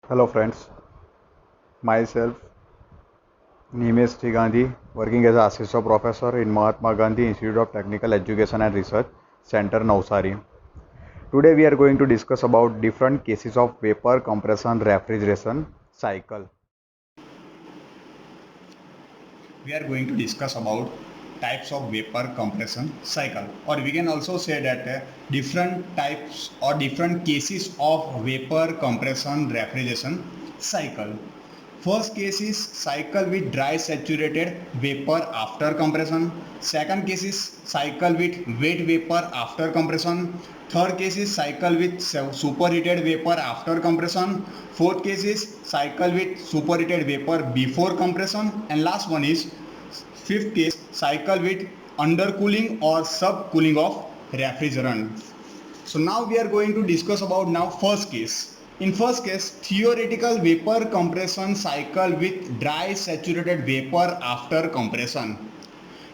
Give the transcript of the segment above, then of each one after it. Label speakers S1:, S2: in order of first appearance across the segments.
S1: Hello friends, myself Nimesh T. Gandhi, working as an assistant professor in Mahatma Gandhi Institute of Technical Education and Research Center, Navsari. Today we are going to discuss about different cases of vapor compression refrigeration cycle.
S2: We are going to discuss about types of vapor compression cycle, or we can also say that different types or different cases of vapor compression refrigeration cycle. First case is cycle with dry saturated vapor after compression. Second case is cycle with wet vapor after compression. Third case is cycle with superheated vapor after compression. Fourth case is cycle with superheated vapor before compression. And last one is fifth case, cycle with undercooling or subcooling of refrigerant. So now we are going to discuss about now first case. In first case, theoretical vapor compression cycle with dry saturated vapor after compression.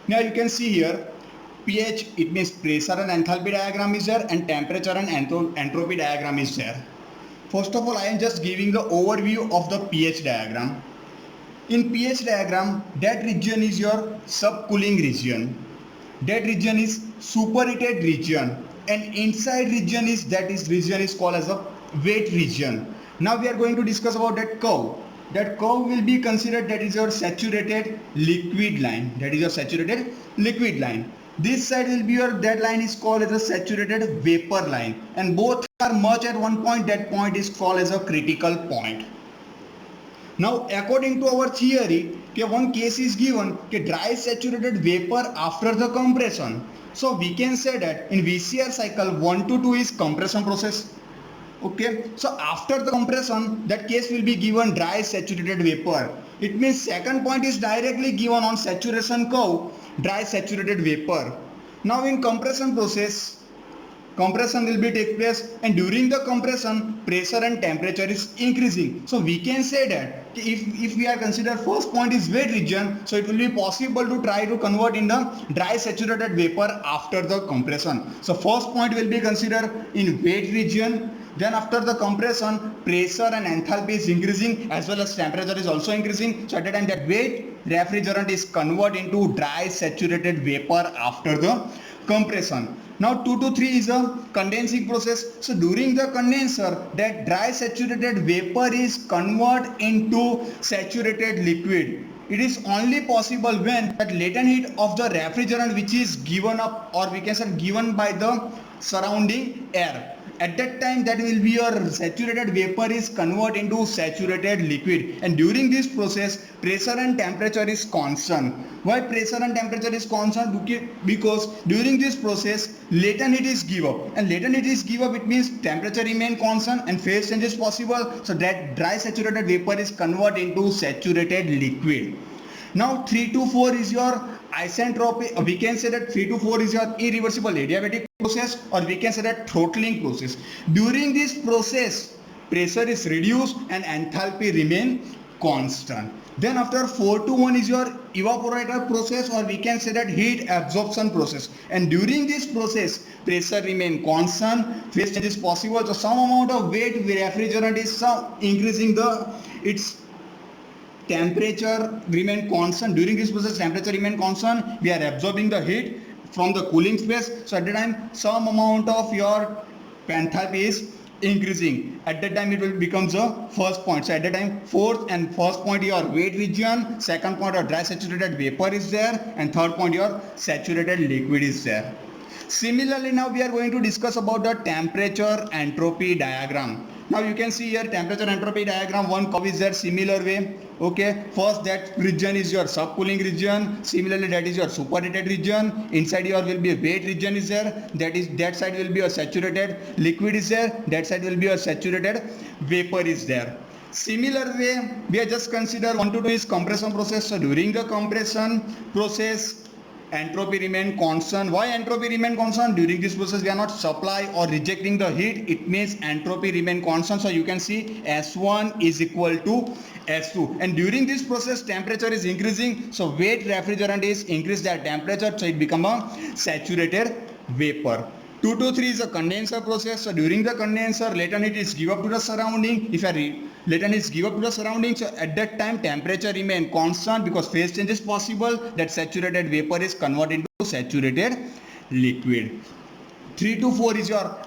S2: Now you can see here pH, it means pressure and enthalpy diagram is there, and temperature and entropy diagram is there. First of all, I am just giving the overview of the pH diagram. In pH diagram, that region is your subcooling region. That region is superheated region, and inside region is region is called as a wet region. Now we are going to discuss about that curve. That curve will be considered that is your saturated liquid line. That is your saturated liquid line. This side will be your, that line is called as a saturated vapor line, and both are merged at one point. That point is called as a critical point. Now according to our theory, one case is given, dry saturated vapor after the compression. So we can say that in VCR cycle 1 to 2 is compression process. Okay, so after the compression, that case will be given dry saturated vapor. It means second point is directly given on saturation curve, dry saturated vapor. Now in compression process, compression will be take place, and during the compression pressure and temperature is increasing. So we can say that if we are consider first point is wet region, so it will be possible to try to convert in the dry saturated vapor after the compression. So first point will be considered in wet region. Then after the compression, pressure and enthalpy is increasing as well as temperature is also increasing. So at the time that wet refrigerant is converted into dry saturated vapor after the compression. Now 2 to 3 is a condensing process. So during the condenser, that dry saturated vapor is converted into saturated liquid. It is only possible when that latent heat of the refrigerant which is given up, or we can say given by the surrounding air. At that time, that will be your saturated vapor is converted into saturated liquid, and during this process pressure and temperature is constant. Why pressure and temperature is constant? Because during this process latent heat is give up, and latent heat is give up, it means temperature remain constant and phase change is possible. So that dry saturated vapor is converted into saturated liquid. Now 3 to 4 is your isentropy. We can say that 3 to 4 is your irreversible adiabatic process, or we can say that throttling process. During this process pressure is reduced and enthalpy remain constant. Then after 4 to 1 is your evaporator process, or we can say that heat absorption process, and during this process pressure remain constant, phase change is possible. So some amount of wet refrigerant is increasing the its temperature remain constant. During this process temperature remain constant, we are absorbing the heat from the cooling space. So at the time some amount of your enthalpy is increasing. At that time it will becomes a first point. So at the time fourth and first point your wet region, second point your dry saturated vapor is there, and third point your saturated liquid is there. Similarly, now we are going to discuss about the temperature entropy diagram. Now you can see here temperature entropy diagram, one curve is there similar way. Okay, first that region is your subcooling region. Similarly, that is your superheated region. Inside your will be a wet region is there. That side will be your saturated liquid is there. That side will be your saturated vapor is there. Similar way, we are just consider 1 to 2 is compression process. So during the compression process, entropy remain constant. Why entropy remain constant? During this process we are not supply or rejecting the heat, it means entropy remain constant. So you can see S1 is equal to S2, and during this process temperature is increasing, so wet refrigerant is increase that temperature, so it become a saturated vapor. 2 to 3 is a condenser process. So during the condenser latent heat is give up to the surrounding. If I latent heat is given to the surroundings. So at that time temperature remain constant because phase change is possible. That saturated vapor is converted into saturated liquid. 3 to 4 is your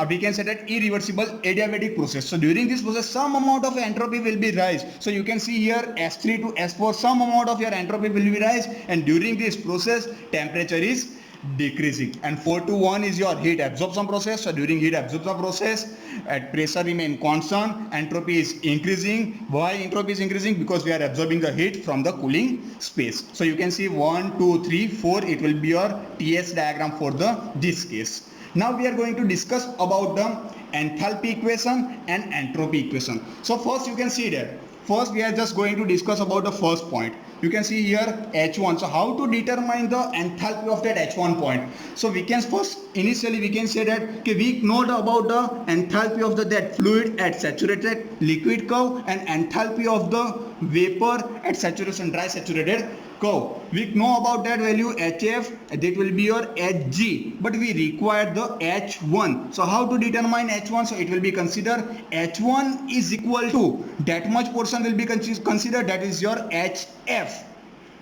S2: we can say that irreversible adiabatic process. So during this process some amount of entropy will be rise. So you can see here S3 to S4 some amount of your entropy will be rise, and during this process temperature is decreasing. And 4 to 1 is your heat absorption process. So during heat absorption process at pressure remain constant, entropy is increasing. Why entropy is increasing? Because we are absorbing the heat from the cooling space. So you can see 1 2 3 4, it will be your TS diagram for this case. Now we are going to discuss about the enthalpy equation and entropy equation. So first you can see that first we are just going to discuss about the first point. You can see here H1. So how to determine the enthalpy of that H1 point? So we can first initially we can say that okay, we know about the enthalpy of that fluid at saturated liquid curve and enthalpy of the vapor at saturation dry saturated curve. We know about that value HF, that will be your Hg, but we require the H1. So how to determine H1? So it will be considered H1 is equal to that much portion will be considered, that is your HF.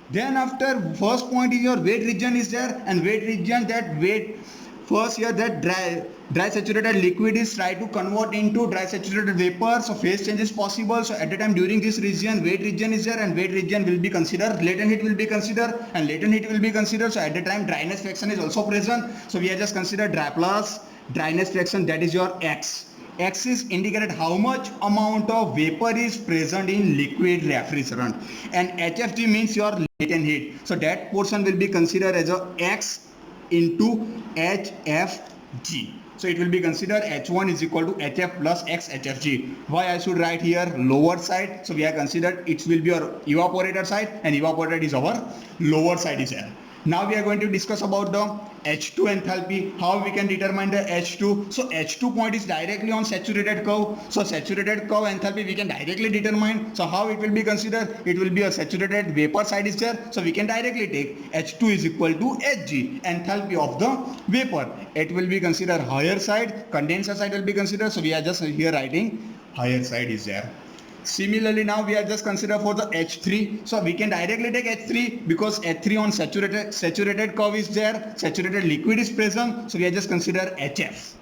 S2: Then after first point is your wet region is there, and wet region, that wet first here that dry saturated liquid is try to convert into dry saturated vapor. So phase change is possible. So at the time during this region wet region is there, and wet region will be considered, latent heat will be considered, and latent heat will be considered. So at the time dryness fraction is also present. So we have just considered dry plus dryness fraction, that is your X. X is indicated how much amount of vapor is present in liquid refrigerant, and HFG means your latent heat. So that portion will be considered as a X into HFG. So it will be considered H1 is equal to HF plus X HFG. Why I should write here lower side? So we are considered it will be our evaporator side, and evaporator is our lower side is here. Now we are going to discuss about the H2 enthalpy, how we can determine the H2. So H2 point is directly on saturated curve. So saturated curve enthalpy we can directly determine. So how it will be considered? It will be a saturated vapor side is there. So we can directly take H2 is equal to Hg, enthalpy of the vapor. It will be considered higher side, condenser side will be considered. So we are just here writing higher side is there. Similarly, now we are just consider for the H3. So we can directly take H3 because H3 on saturated curve is there, saturated liquid is present. So we are just consider HF.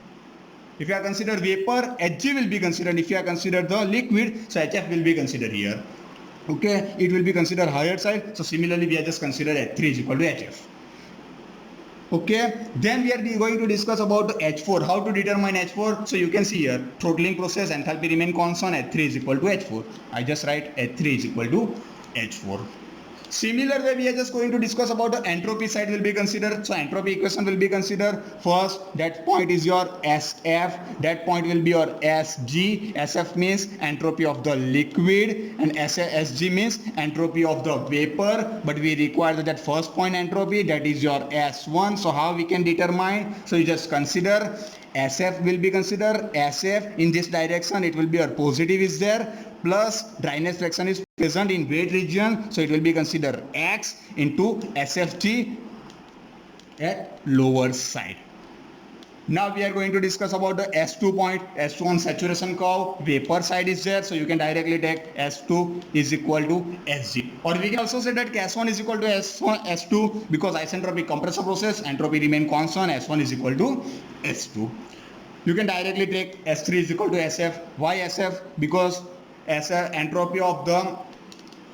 S2: If you are consider vapor, Hg will be considered. If you are consider the liquid, so HF will be considered here. Okay, it will be considered higher side. So similarly, we are just consider H3 is equal to HF. Okay, then we are going to discuss about the H4, how to determine H4. So you can see here throttling process, enthalpy remain constant, H3 is equal to H4. I just write H3 is equal to H4. Similar way we are just going to discuss about the entropy side will be considered. So entropy equation will be considered. First that point is your SF, that point will be your SG. SF means entropy of the liquid, and SG means entropy of the vapor, but we require that first point entropy, that is your S1. So how we can determine? So you just consider SF will be considered, SF in this direction it will be a positive is there, plus dryness fraction is present in wet region, so it will be considered X into SFG at lower side. Now we are going to discuss about the S2 point. S2 on saturation curve, vapor side is there, so you can directly take S2 is equal to Sg, or we can also say that S1 is equal to S1, S2 because isentropic compressor process, entropy remain constant, S1 is equal to S2. You can directly take S3 is equal to SF. Why SF? Because SF entropy of the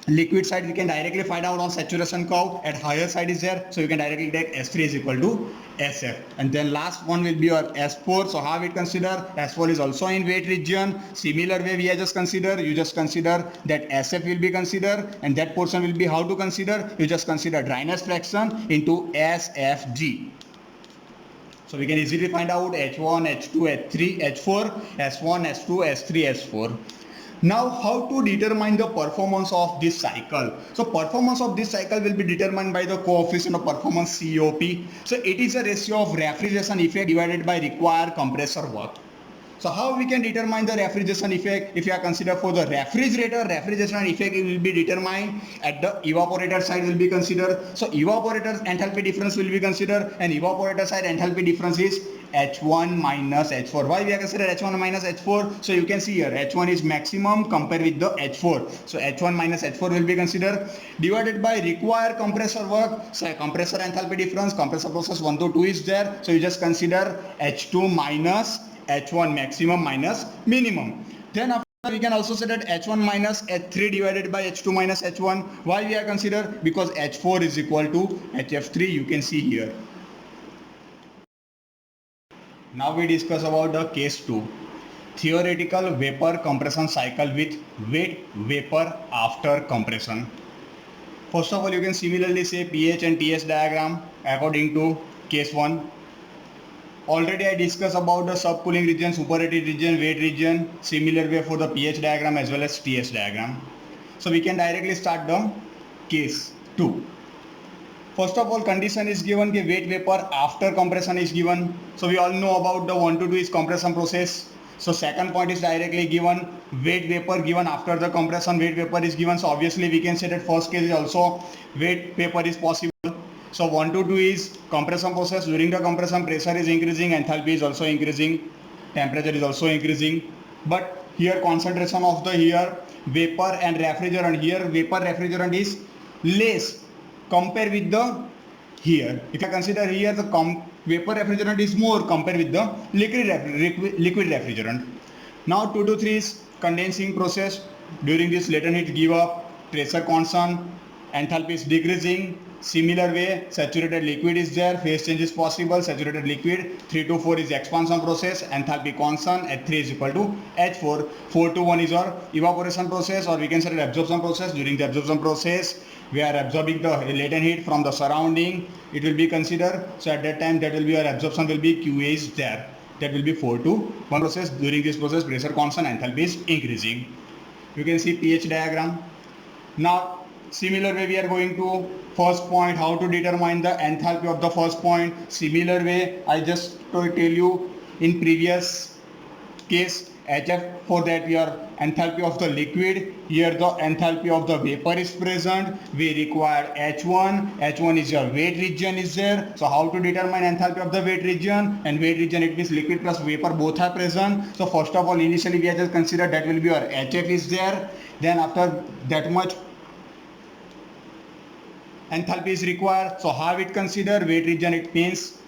S2: liquid side we can directly find out on saturation curve, at higher side is there, so you can directly take S3 is equal to SF. And then last one will be your S4. So how we consider? S4 is also in wet region. Similar way we have just consider, you just consider that SF will be considered, and that portion will be how to consider? You just consider dryness fraction into SFG. So we can easily find out H1, H2, H3, H4, S1, S2, S3, S4. Now how to determine the performance of this cycle? So performance of this cycle will be determined by the coefficient of performance COP. So it is a ratio of refrigeration effect divided by required compressor work. So how we can determine the refrigeration effect? If you are considered for the refrigerator, refrigeration effect will be determined at the evaporator side will be considered. So evaporator enthalpy difference will be considered, and evaporator side enthalpy difference is H1 minus H4. Why we are consider H1 minus H4? So you can see here H1 is maximum compared with the H4. So H1 minus H4 will be considered divided by required compressor work. So compressor enthalpy difference, compressor process 1 to 2 is there. So you just consider H2 minus H1 maximum minus minimum. Then after we can also say that H1 minus H3 divided by H2 minus H1. Why we are consider? Because H4 is equal to HF3. You can see here. Now we discuss about the case 2. Theoretical vapor compression cycle with wet vapor after compression. First of all, you can similarly say pH and TS diagram according to case 1. Already I discussed about the subcooling region, superheated region, wet region, similar way for the pH diagram as well as TS diagram. So we can directly start the case 2. First of all, condition is given कि wet vapor after compression is given. So we all know about the 1 to 2 is compression process. So second point is directly given wet vapor given after the compression, wet vapor is given. So obviously we can say that first case is also wet vapor is possible. So 1 to 2 is compression process. During the compression, pressure is increasing, enthalpy is also increasing, temperature is also increasing. But here concentration of the here vapor and refrigerant, here vapor refrigerant is less compared with the here. If I consider here the vapor refrigerant is more compared with the liquid refrigerant. Now 2 to 3 is condensing process. During this latent heat give up, pressure constant, enthalpy is decreasing. Similar way, saturated liquid is there, phase change is possible, saturated liquid. 3 to 4 is expansion process, enthalpy constant, H3 is equal to H4. 4 to 1 is our evaporation process, or we can say absorption process. During the absorption process, we are absorbing the latent heat from the surrounding. It will be considered, so at that time that will be our absorption will be QA is there. That will be 4 to 1 process. During this process, pressure constant, enthalpy is increasing. You can see pH diagram. Now similar way we are going to first point, how to determine the enthalpy of the first point. Similar way I just to tell you in previous case HF, for that we are enthalpy of the liquid. Here the enthalpy of the vapor is present. We require H1. H1 is your wet region is there. So how to determine enthalpy of the wet region? And wet region, it means liquid plus vapor both are present. So first of all, initially we have just considered that will be your HF is there. Then after that much enthalpy is required. So how it consider wet region? It means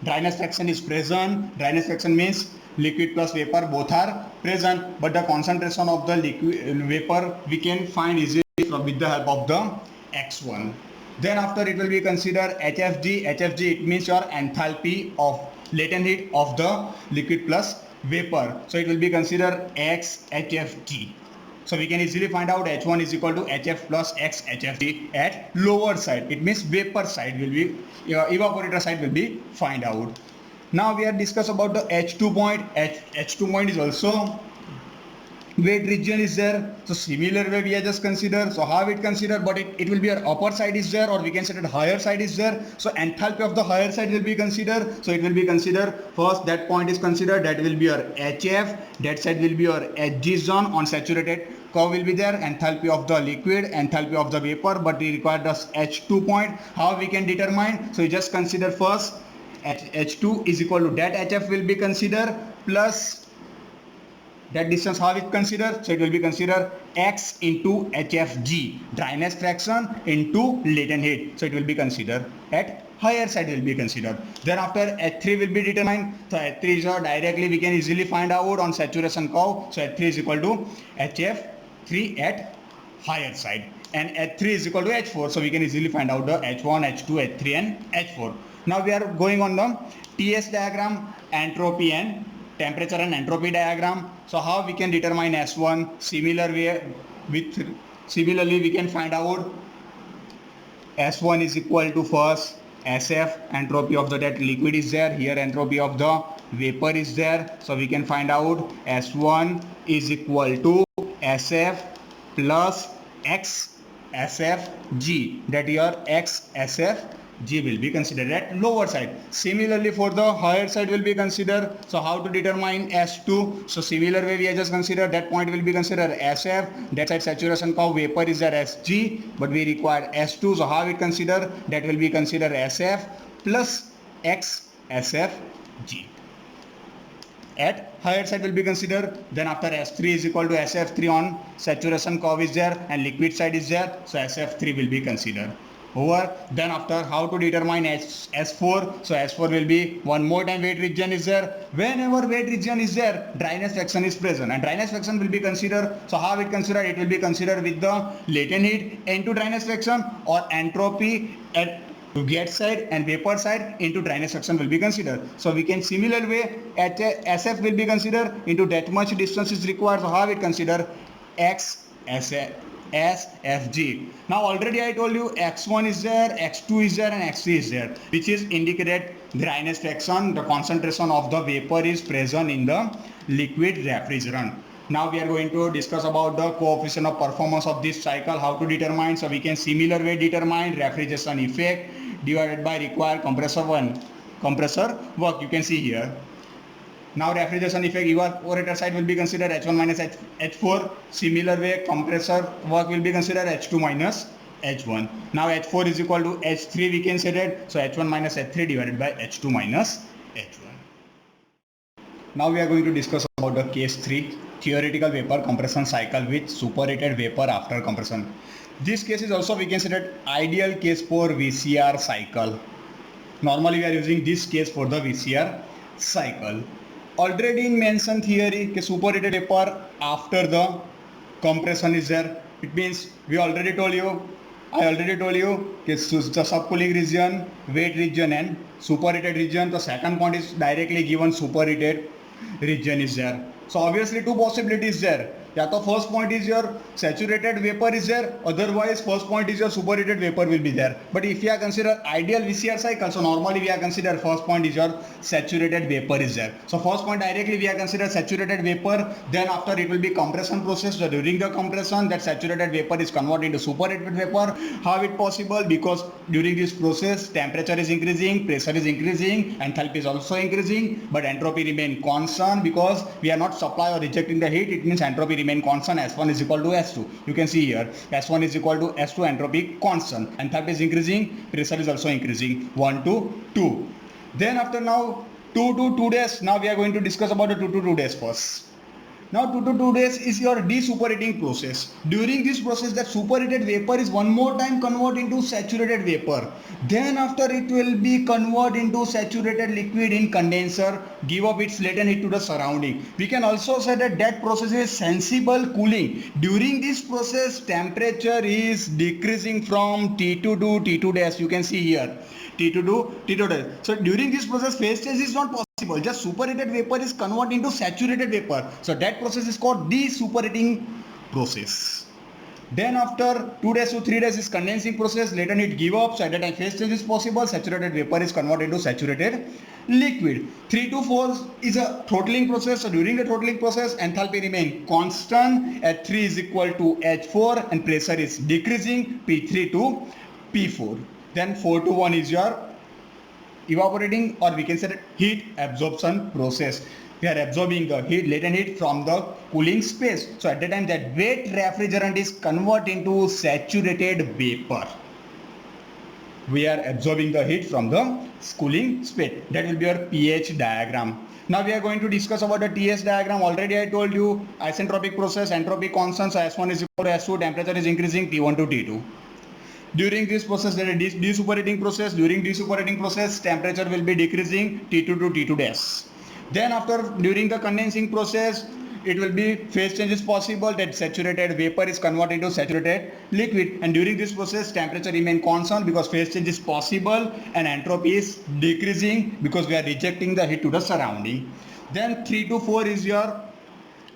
S2: dryness fraction is present. Dryness fraction means liquid plus vapor both are present, but the concentration of the liquid vapor we can find easily with the help of the X1. Then after it will be considered HFG. HFG, it means your enthalpy of latent heat of the liquid plus vapor. So it will be considered XHFG. So we can easily find out H1 is equal to HF plus X HFG at lower side. It means vapor side will be, evaporator side will be find out. Now we are discuss about the H2 point. H2 point is also wet region is there. So similar way we are just consider. So how it consider, but it will be our upper side is there, or we can say that higher side is there. So enthalpy of the higher side will be considered. So it will be considered first, that point is considered, that will be our HF, that side will be our HG zone. On saturated curve will be there, enthalpy of the liquid, enthalpy of the vapor, but we require the H2 point. How we can determine? So you just consider first H2 is equal to that HF will be considered plus that distance. How it considered? So it will be considered X into HFG, dryness fraction into latent heat. So it will be considered at higher side will be considered. Then after H3 will be determined. So H3 is directly we can easily find out on saturation curve. So H3 is equal to HF3 at higher side, and H3 is equal to H4. So we can easily find out the H1, H2, H3 and H4. Now we are going on the TS diagram, entropy and temperature and entropy diagram. So how we can determine S1? Similarly we can find out S1 is equal to first SF, entropy of the that liquid is there. Here entropy of the vapor is there. So we can find out S1 is equal to SF plus X SFG, that your X SFG will be considered at lower side. Similarly for the higher side will be considered. So how to determine S2? So similar way we have just considered, that point will be considered SF, that side saturation curve vapor is there SG, but we require S2. So how we consider? That will be considered SF plus X SFG. At higher side will be considered, then after S3 is equal to SF3 on saturation curve is there and liquid side is there, so SF3 will be considered. Over, then after how to determine S4, so S4 will be one more time wet region is there. Whenever wet region is there, dryness fraction is present and dryness fraction will be considered. So how it considered? It will be considered with the latent heat into dryness fraction or entropy at gas side and vapor side into dryness fraction will be considered. So we can similar way at SF will be considered into that much distance is required. So how it consider X SFG. Now already I told you X1 is there, X2 is there and X3 is there, which is indicated dryness fraction, the concentration of the vapor is present in the liquid refrigerant. Now we are going to discuss about the coefficient of performance of this cycle, how to determine. So we can similar way determine refrigeration effect divided by required compressor work. You can see here. Now refrigeration effect evaporator side will be considered H1 minus H4. Similar way compressor work will be considered H2 minus H1. Now H4 is equal to H3 we can say that. So H1 minus H3 divided by H2 minus H1. Now we are going to discuss about the case 3, theoretical vapor compression cycle with superheated vapor after compression. This case is also we can say that ideal case for VCR cycle. Normally we are using this case for the VCR cycle. Already in mentioned theory that superheated vapor after the compression is there. It means I already told you that the subcooling region, wet region and superheated region. The second point is directly given superheated region is there. So obviously two possibilities there. या तो first point is your saturated vapor is there, otherwise first point is your superheated vapor will be there. But if you are consider ideal VCR cycle, so normally we are consider first point is your saturated vapor is there. So first point directly we are consider saturated vapor, then after it will be compression process. So during the compression that saturated vapor is converted into superheated vapor. How it possible? Because during this process temperature is increasing, pressure is increasing, enthalpy is also increasing, but entropy remain constant because we are not supply or rejecting the heat. It means entropy remain constant. S1 is equal to S2. You can see here S1 is equal to S2, entropy constant, enthalpy is increasing, pressure is also increasing, 1 to 2. Then after now 2 to 2 days, now we are going to discuss about the 2 to 2 days first. Now 2 to 2 days is your desuperating process. During this process that superheated vapor is one more time converted into saturated vapor. Then after it will be converted into saturated liquid in condenser, give up its latent heat to the surrounding. We can also say that that process is sensible cooling. During this process temperature is decreasing from T2 to T2 dash. You can see here T2 to T2 dash. So during this process phase change is not possible. Just superheated vapor is converted into saturated vapor. So that process is called desuperating process. Then after 2 days to 3 days is condensing process, latent heat give up, so at that time phase change is possible, saturated vapor is converted into saturated liquid. 3 to 4 is a throttling process, so during the throttling process enthalpy remain constant, H3 is equal to H4 and pressure is decreasing, P3 to P4. Then 4 to 1 is your evaporating or we can say that heat absorption process. We are absorbing the heat, latent heat from the cooling space. So at the time that wet refrigerant is converted into saturated vapor, we are absorbing the heat from the cooling space. That will be your pH diagram. Now we are going to discuss about the TS diagram. Already I told you isentropic process, entropy constant, so S1 is equal to S2, temperature is increasing T1 to T2. During this process, there is desuperating process. During desuperating process, temperature will be decreasing T2 to T2 dash. Then after during the condensing process, it will be phase change is possible that saturated vapor is converted into saturated liquid, and during this process temperature remain constant because phase change is possible and entropy is decreasing because we are rejecting the heat to the surrounding. Then 3 to 4 is your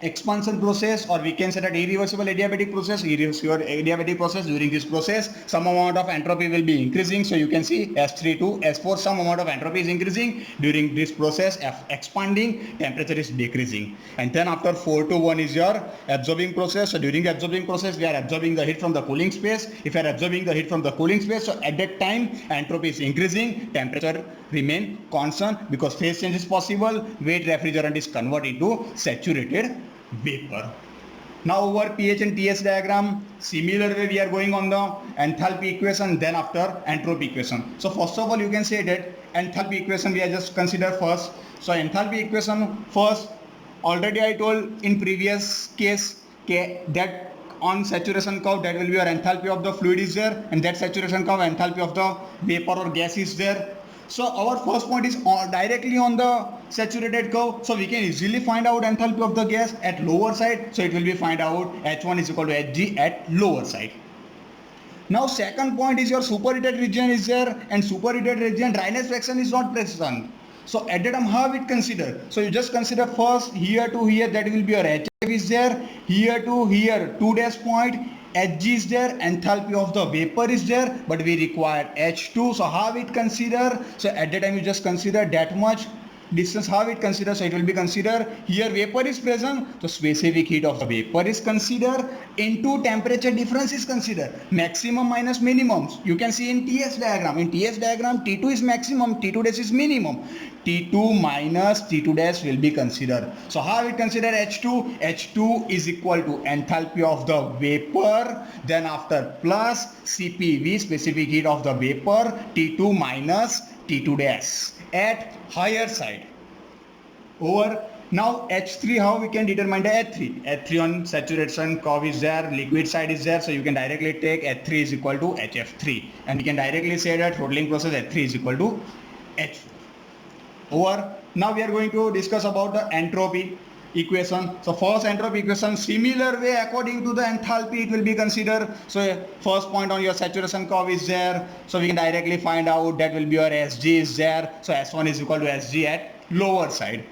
S2: expansion process, or we can say that irreversible adiabatic process. Irreversible adiabatic process, during this process some amount of entropy will be increasing, so you can see S3 to S4 some amount of entropy is increasing. During this process expanding, temperature is decreasing. And then after 4 to 1 is your absorbing process. So during the absorbing process we are absorbing the heat from the cooling space. If you are absorbing the heat from the cooling space, so at that time entropy is increasing, temperature remain constant because phase change is possible, wet refrigerant is converted into saturated vapor. Now over pH and TS diagram, similar way we are going on the enthalpy equation, then after entropy equation. So first of all you can say that enthalpy equation we are just consider first. So enthalpy equation first, already I told in previous case that on saturation curve that will be your enthalpy of the fluid is there, and that saturation curve enthalpy of the vapor or gas is there. So our first point is directly on the saturated curve, so we can easily find out enthalpy of the gas at lower side. So it will be find out H1 is equal to Hg at lower side. Now second point is your superheated region is there, and superheated region dryness fraction is not present. So at that time how it consider? So you just consider first here to here, that will be your HF is there, here to here 2 dash point, Hg is there, enthalpy of the vapor is there, but we require H2. So how it consider? So at that time you just consider that much distance. How it considers? So it will be considered here vapor is present, so specific heat of the vapor is considered into temperature difference is considered, maximum minus minimum. You can see in TS diagram. In TS diagram T2 is maximum, T2 dash is minimum, T2 minus T2 dash will be considered. So how it consider H2? H2 is equal to enthalpy of the vapor, then after plus CPV specific heat of the vapor, T2 minus T2 dash at higher side. Over now H3, how we can determine the H3? H3 on saturation curve is there, liquid side is there, so you can directly take H3 is equal to HF3, and we can directly say that throttling process H3 is equal to H4. Over now we are going to discuss about the entropy equation. So first entropy equation, similar way according to the enthalpy it will be considered. So first point on your saturation curve is there, so we can directly find out that will be your Sg is there, so S1 is equal to Sg at lower side.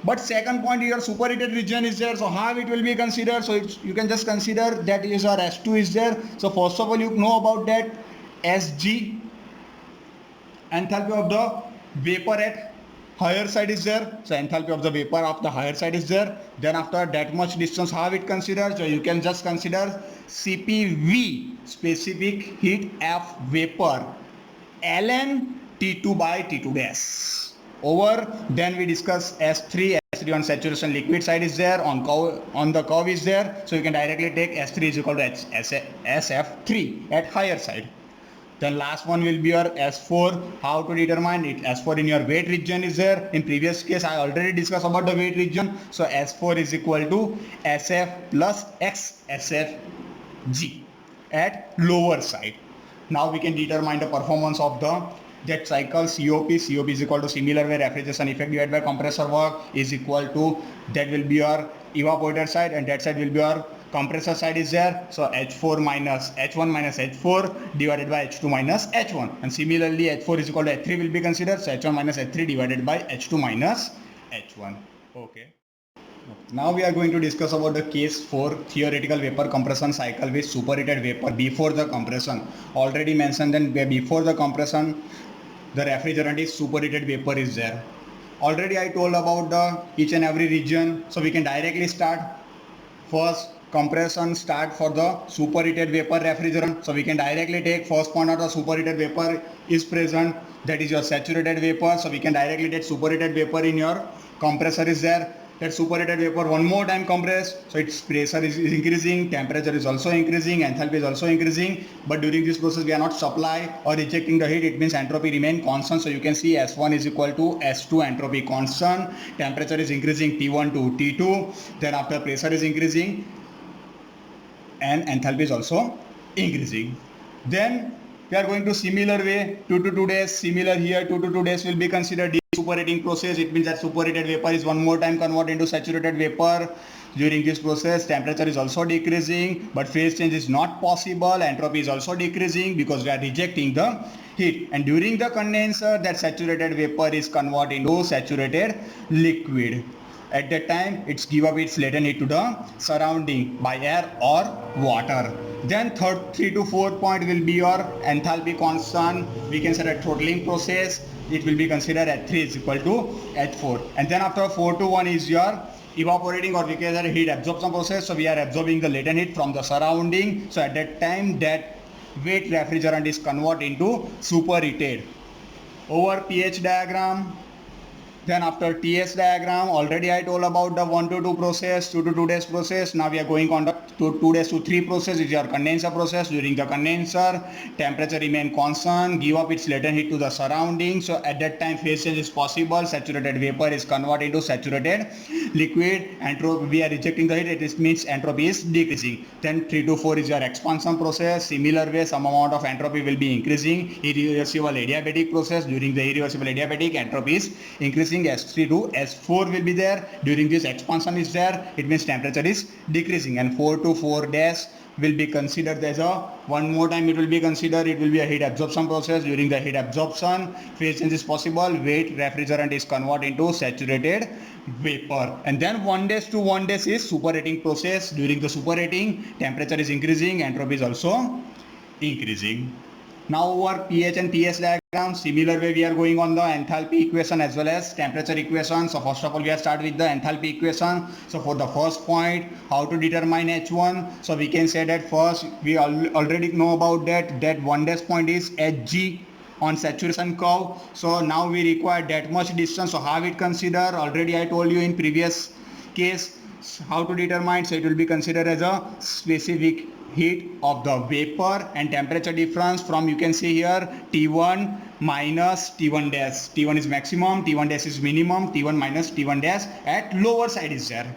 S2: But second point, your superheated region is there, so how it will be considered? So you can just consider that is our S2 is there. So first of all you know about that Sg, enthalpy of the vapor at higher side is there, so enthalpy of the vapor of the higher side is there. Then after that much distance how it considers? So you can just consider CPV specific heat F vapor ln T2 by T2 dash. Over then we discuss S3 on saturation liquid side is there, on the curve is there, so you can directly take S3 is equal to SF3 at higher side. Then last one will be your S4. How to determine it? S4 in your weight region is there. In previous case I already discussed about the weight region. So S4 is equal to SF plus X SFG at lower side. Now we can determine the performance of the that cycle COP. COP is equal to similar way refrigeration effect divided by compressor work is equal to, that will be your evaporator side, and that side will be your compressor side is there. So H4 minus H1 minus H4 divided by H2 minus H1, and similarly H4 is equal to H3 will be considered, so H1 minus H3 divided by H2 minus H1. Okay. Now we are going to discuss about the case for theoretical vapor compression cycle with superheated vapor before the compression. Already mentioned that before the compression the refrigerant is superheated vapor is there. Already I told about the each and every region, so we can directly start. First compression start for the superheated vapor refrigerant, so we can directly take first point of the superheated vapor is present, that is your saturated vapor, so we can directly take superheated vapor in your compressor is there. That superheated vapor one more time compress, so its pressure is increasing, temperature is also increasing, enthalpy is also increasing, but during this process we are not supply or rejecting the heat, it means entropy remain constant. So you can see S1 is equal to S2 entropy constant, temperature is increasing T1 to T2, then after pressure is increasing and enthalpy is also increasing. Then we are going to similar way 2 to 2 days, similar here 2 to 2 days will be considered superheating process. It means that superheated vapor is one more time converted into saturated vapor. During this process temperature is also decreasing, but phase change is not possible, entropy is also decreasing because we are rejecting the heat, and during the condenser that saturated vapor is converted into saturated liquid. At that time it's give up its latent heat to the surrounding by air or water. Then third 3 to 4 point will be your enthalpy constant. We can say that throttling process, it will be considered at 3 is equal to H4, and then after 4 to 1 is your evaporating or we can say heat absorption process. So we are absorbing the latent heat from the surrounding, so at that time that wet refrigerant is converted into superheated. Over pH diagram Then after TS diagram, already I told about the 1 to 2 process, 2 to 2 days process. Now we are going on the 2 days to 3 process, which is your condenser process. During the condenser, temperature remain constant, give up its latent heat to the surroundings. So at that time, phase change is possible. Saturated vapor is converted into saturated liquid. Entropy, we are rejecting the heat. It means entropy is decreasing. Then 3 to 4 is your expansion process. Similar way, some amount of entropy will be increasing. Irreversible adiabatic process. During the irreversible adiabatic, entropy is increasing. S3 to S4 will be there. During this expansion is there, it means temperature is decreasing. And 4 to 4 dash will be considered as a, one more time it will be considered, it will be a heat absorption process. During the heat absorption, phase change is possible. Wet refrigerant is converted into saturated vapor. And then 1 dash to 1 dash is superheating process. During the superheating, temperature is increasing, entropy is also increasing. Now over pH and TS diagram, similar way we are going on the enthalpy equation as well as temperature equation. So first of all we are start with the enthalpy equation. So for the first point, how to determine H1. So we can say that first we already know about that 1 dash point is Hg on saturation curve. So now we require that much distance. So how it consider, already I told you in previous case how to determine. So it will be considered as a specific heat of the vapor and temperature difference from, you can see here, T1 minus T1 dash. T1 is maximum, T1 dash is minimum, T1 minus T1 dash at lower side is there.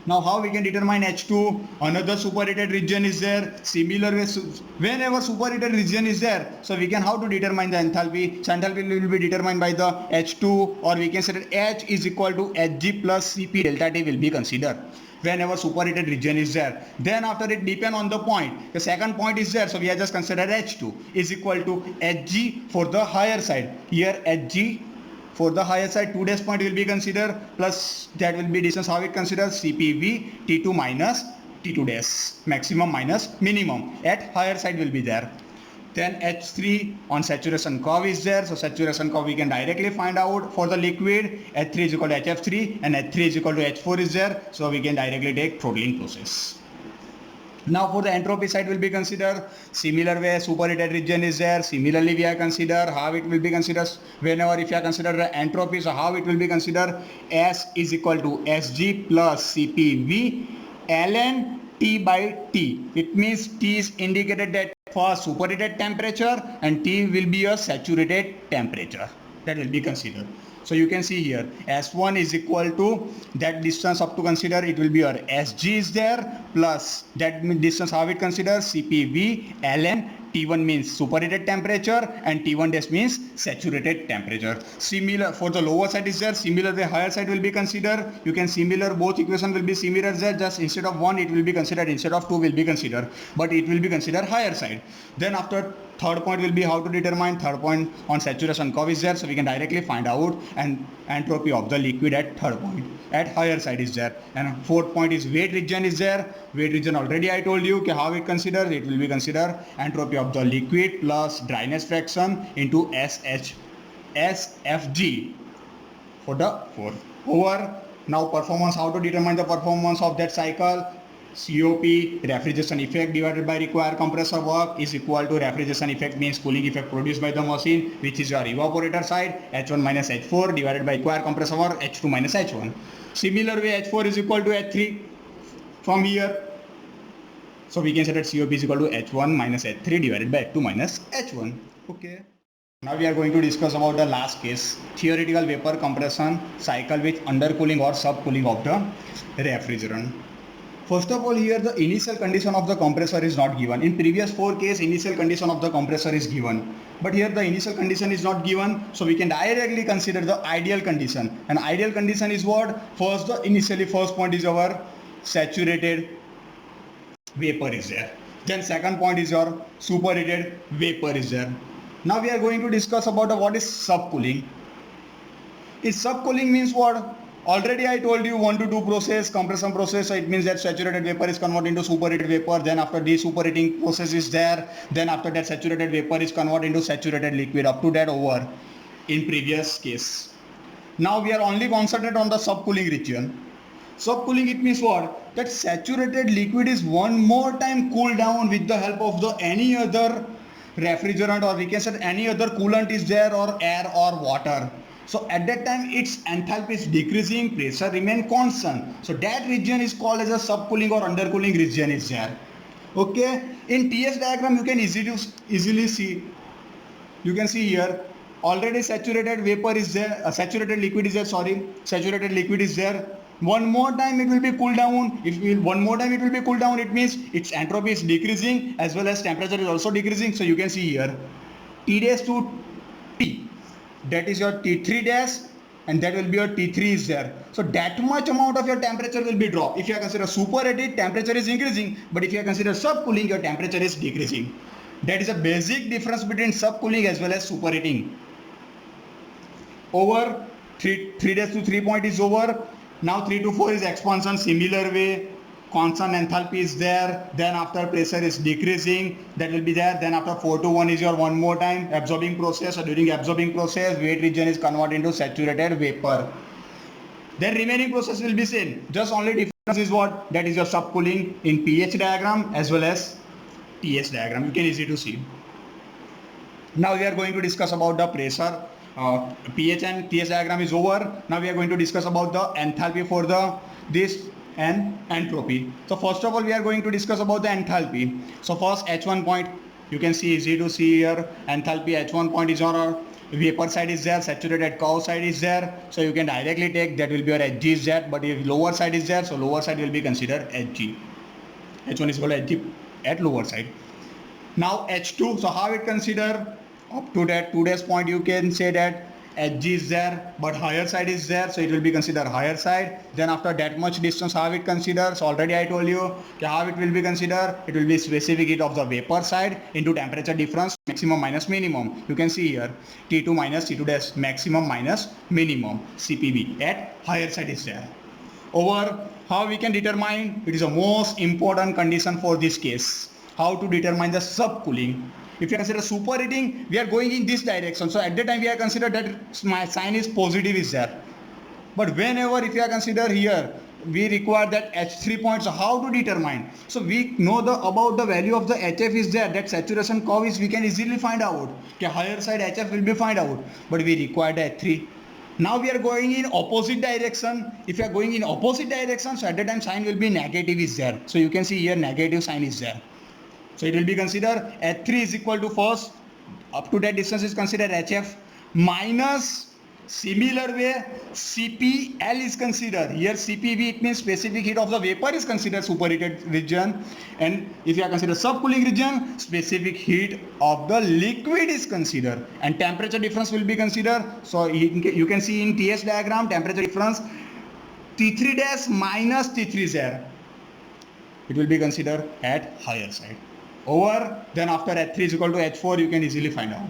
S2: Now how we can determine H2? Another superheated region is there. Similar way, whenever superheated region is there, so we can how to determine the enthalpy. So enthalpy will be determined by the H2, or we can say that H is equal to Hg plus Cp delta T will be considered whenever superheated region is there. Then after it depend on the point. The second point is there, so we have just considered H2 is equal to Hg for the higher side. Here Hg for the higher side, 2 dash point will be considered, plus that will be distance. How it considers? CPV T2 minus T2 dash, maximum minus minimum at higher side will be there. Then H3 on saturation curve is there. So saturation curve we can directly find out for the liquid. H3 is equal to HF3 and H3 is equal to H4 is there. So we can directly take throttling process. Now for the entropy side will be considered similar way. Superheated region is there. Similarly we are consider how it will be considered whenever if you are consider the entropy. So how it will be considered? S is equal to Sg plus CPV ln T by T. It means T is indicated that for superheated temperature and T will be a saturated temperature. That will be considered. So you can see here S1 is equal to that distance up to consider, it will be your Sg is there plus that distance how it considers CPV ln T1 means superheated temperature and T1 dash means saturated temperature. Similar for the lower side is there, similar the higher side will be considered. You can similar, both equation will be similar there, just instead of 1 it will be considered, instead of 2 will be considered, but it will be considered higher side. Then after third point will be how to determine. Third point on saturation curve is there, so we can directly find out and entropy of the liquid at third point at higher side is there. And fourth point is wet region is there. Wet region already I told you how it considers, it will be considered entropy of the liquid plus dryness fraction into SFG for the fourth. Over now performance, how to determine the performance of that cycle. COP, refrigeration effect divided by required compressor work, is equal to refrigeration effect means cooling effect produced by the machine, which is your evaporator side, H1 minus H4 divided by required compressor work, H2 minus H1. Similar way H4 is equal to H3 from here. So we can say that COP is equal to H1 minus H3 divided by H2 minus H1. Okay. Now we are going to discuss about the last case, theoretical vapor compression cycle with undercooling or subcooling of the refrigerant. First of all, here the initial condition of the compressor is not given. In previous 4 cases, initial condition of the compressor is given. But here the initial condition is not given, so we can directly consider the ideal condition. And ideal condition is what? First, the initially first point is our saturated vapor is there. Then second point is your superheated vapor is there. Now we are going to discuss about what is subcooling. Is subcooling means what? Already I told you 1 to 2 process, compression process, so it means that saturated vapor is converted into superheated vapor. Then after this superheating process is there, then after that saturated vapor is converted into saturated liquid. Up to that over in previous case. Now we are only concentrated on the subcooling region. Subcooling, it means what? That saturated liquid is one more time cooled down with the help of the any other refrigerant, or we can say any other coolant is there, or air or water. So at that time its enthalpy is decreasing, pressure remain constant. So that region is called as a subcooling or undercooling region is there. Okay, in TS diagram you can easily see, you can see here already saturated vapor is there, saturated liquid is there, sorry, saturated liquid is there. One more time it will be cooled down. If we one more time it will be cooled down, it means its entropy is decreasing as well as temperature is also decreasing. So you can see here T dash to T, that is your T3 dash, and that will be your T3 is there. So that much amount of your temperature will be dropped. If you are consider superheated, temperature is increasing, but if you are consider subcooling, your temperature is decreasing. That is a basic difference between subcooling as well as superheating. Over 3 dash to 3 point is over. Now 3 to 4 is expansion, similar way. Constant enthalpy is there, then after pressure is decreasing, that will be there. Then after 4 to 1 is your one more time absorbing process. So during absorbing process weight region is converted into saturated vapor. Then remaining process will be same, just only difference is what, that is your subcooling in pH diagram as well as TS diagram. You can easy to see. Now we are going to discuss about the pressure. pH and TS diagram is over. Now we are going to discuss about the enthalpy for the this and entropy. So first of all we are going to discuss about the enthalpy. So first H1 point, you can see easy to see here, enthalpy H1 point is on our vapor side is there, saturated curve side is there, so you can directly take that will be your Hg is there, but if lower side is there, so lower side will be considered Hg. H1 is equal to Hg at lower side. Now H2, so how it consider up to that 2 dash point, you can say that Hg is there but higher side is there, so it will be considered higher side. Then after that much distance, how it considers, already I told you how it will be considered. It will be specific heat of the vapor side into temperature difference, maximum minus minimum. You can see here T2 minus T2 dash, maximum minus minimum, CPV at higher side is there. Over how we can determine, it is the most important condition for this case, how to determine the subcooling. If you consider superheating, we are going in this direction, so at that time we are considered that my sign is positive is there. But whenever if you are consider here, we require that H3 point. So how to determine? So we know the about the value of the HF is there, that saturation curve is, we can easily find out. Okay, higher side HF will be find out, but we require the H3. Now we are going in opposite direction. If you are going in opposite direction, so at that time sign will be negative is there. So you can see here negative sign is there. So it will be considered H3 is equal to first up to that distance is considered HF minus similar way CPL is considered. Here CPV, it means specific heat of the vapor is considered superheated region, and if you are considered subcooling region, specific heat of the liquid is considered, and temperature difference will be considered. So you can see in TS diagram temperature difference T3 dash minus T3 is there. It will be considered at higher side. Over, then after H3 is equal to H4, you can easily find out.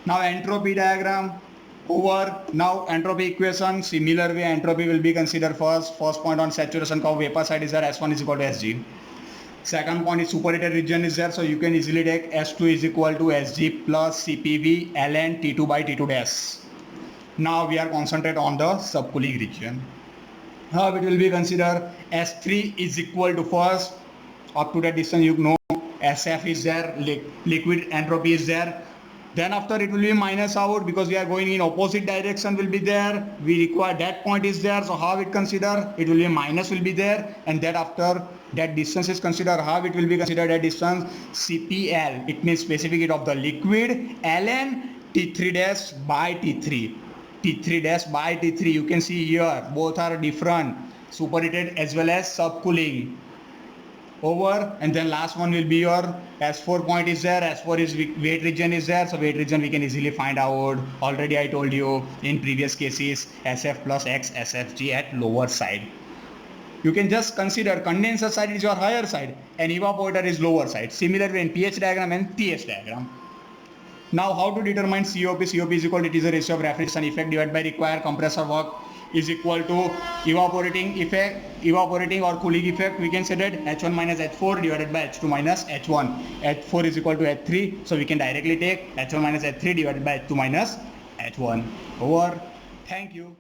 S2: Now entropy diagram. Over, now entropy equation, similar way entropy will be considered first point on saturation curve vapor side is there, S1 is equal to Sg. Second point is superheated region is there, so you can easily take S2 is equal to Sg plus CPV ln T2 by T2 dash. Now we are concentrate on the subcooling region. How it will be considered, S3 is equal to first up to that distance you know SF is there, liquid entropy is there. Then after it will be minus out because we are going in opposite direction will be there. We require that point is there. So how it consider? It will be minus will be there, and that after that distance is considered. How it will be considered that distance? CPL. It means specific heat of the liquid ln T3 dash by T3. T3 dash by T3. You can see here both are different, superheated as well as subcooling. Over, and then last one will be your S4 point is there. S4 is weight region is there, so weight region we can easily find out. Already I told you in previous cases SF plus X SFG at lower side. You can just consider condenser side is your higher side and evaporator is lower side. Similarly in pH diagram and TS diagram. Now how to determine COP? COP is equal to, it is a ratio of refrigeration effect divided by required compressor work is equal to evaporating or cooling effect. We can say that H1 minus H4 divided by H2 minus H1. H4 is equal to H3, so we can directly take H1 minus H3 divided by H2 minus H1. Over. Thank you.